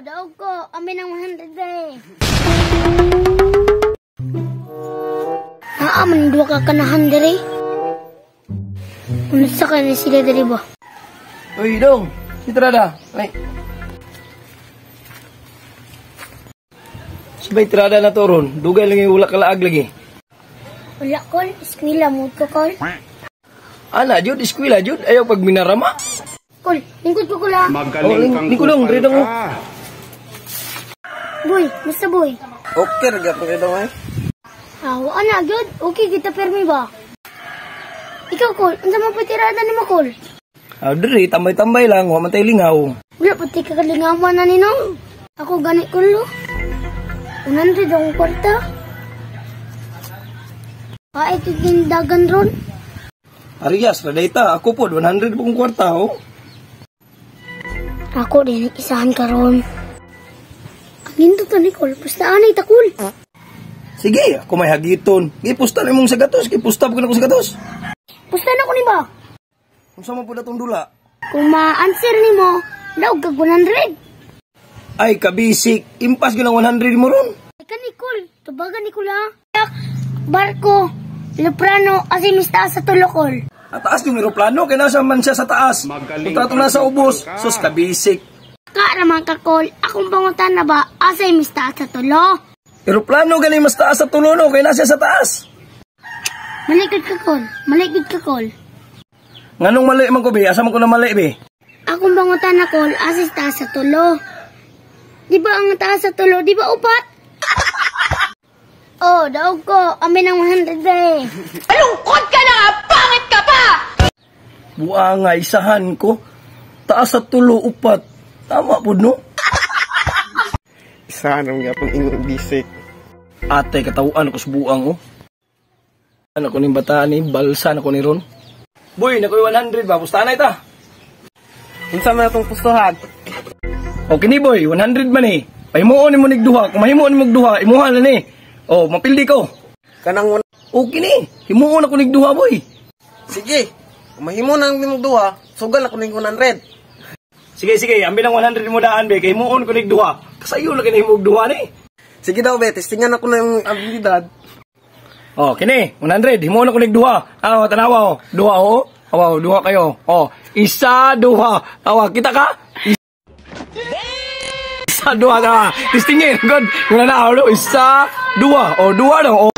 daog ko. Amin ang 100 eh. Aman, dua ka kanahan diri. Unsa ka na sila diri ba? Uy, dong. Tirada. Ay. Sabay tirada na to ron. Dugay lang yung ulak kalaag lagi. Wala kol, eskwela mo ko kol. Ana, Jud, eskwela, Jud. Ayaw pag minarama. Kol, lingkod ko kula. Magaling kang Nikulong, kupal ridong mo. ka. Boy, basta boy. Okay, ragat mo kayo ay. Wala na, Jud. Okay, kita permi ba? Ikaw, Kol. Ang sama pa tirada ni mo, Kol. Diri, tambay-tambay lang. Huwag man tayo lingaw. Wala, pati kakalingawan na ninong. Ako ganit, Kol, no? 100 akong kwarta. Ikindagan ron. Arias, radayta. Ako po, 100 pong kwarta, oh. Ako din, isahan ka ron. Ang hinto to, Nicole. Basta anay, takul. Sige, ako may hagiton. Gipusta na mong sa gatos. Gipusta ko na ko sa gatos. Pusta na ko ni ba? Kung saan mo po na itong dula? Kung ma-answer ni mo, daw kag 100. Ay, kabisik. Impas ko ng 100 mo ron. Ay ka, Nicole. Tubagan, Nicole, ha? Barko, Luprano, asimista sa tulokol. At taas yung aeroplano, kaya nasa man siya sa taas. Magaling Punta ito na sa ubos. Sus, kabisik. Kaaraman ka, Kol. Akong pangutan na ba, asimista sa tulo? Aeroplano galing mas taas sa tulono, kaya nasa sa taas. Malikod ka, Kol. Malikod ka, Kol. Nganong mali man ko, be? Asa man ko na mali, be? Akong pangutan na, Kol, asista sa tulo. Di ba ang taas sa tulo? Di ba upat? Oh, daog ko. Amin ang 100 eh. Malungkot ka na nga! Pangit ka pa! Buwa nga, isahan ko. Taas sa tulo, upat. Tama po, no? Isahan ang yapang inyong bisik. Ate, katawaan ako sa buang, oh. Ano ko ni bataan ni, balsa na ko ni Ron. Boy, nakoy 100 ba? Pusta na ita? Unsa man atong pustuhan? Okay ni, boy. 100 man eh. Pahimuon ni mo nigduha. Kung mahimuon ni mo nigduha, imuhan na ni. Oh, mapildi ko. Kanang Okay ni. Himuon ako nigduha, boy. sige. Kung mahimo nang imong duha, sugal ako ning 100. Sige, sige. Ambil ang 100 mo daan, be. Kay himuon ko nigduha. Kasayo na kinahimog duha ni. Sige daw, be, testingan ako na yung abilidad. Oh, kini. 100. Himuon ako nigduha. Tanawa, oh. Duha, oh. Oh, duha kayo. Oh, isa, duha. Kita ka? Isa, duha ka. Tistingin. Good. Muna na, oh. Isa, duha. Oh, duha daw. Oh.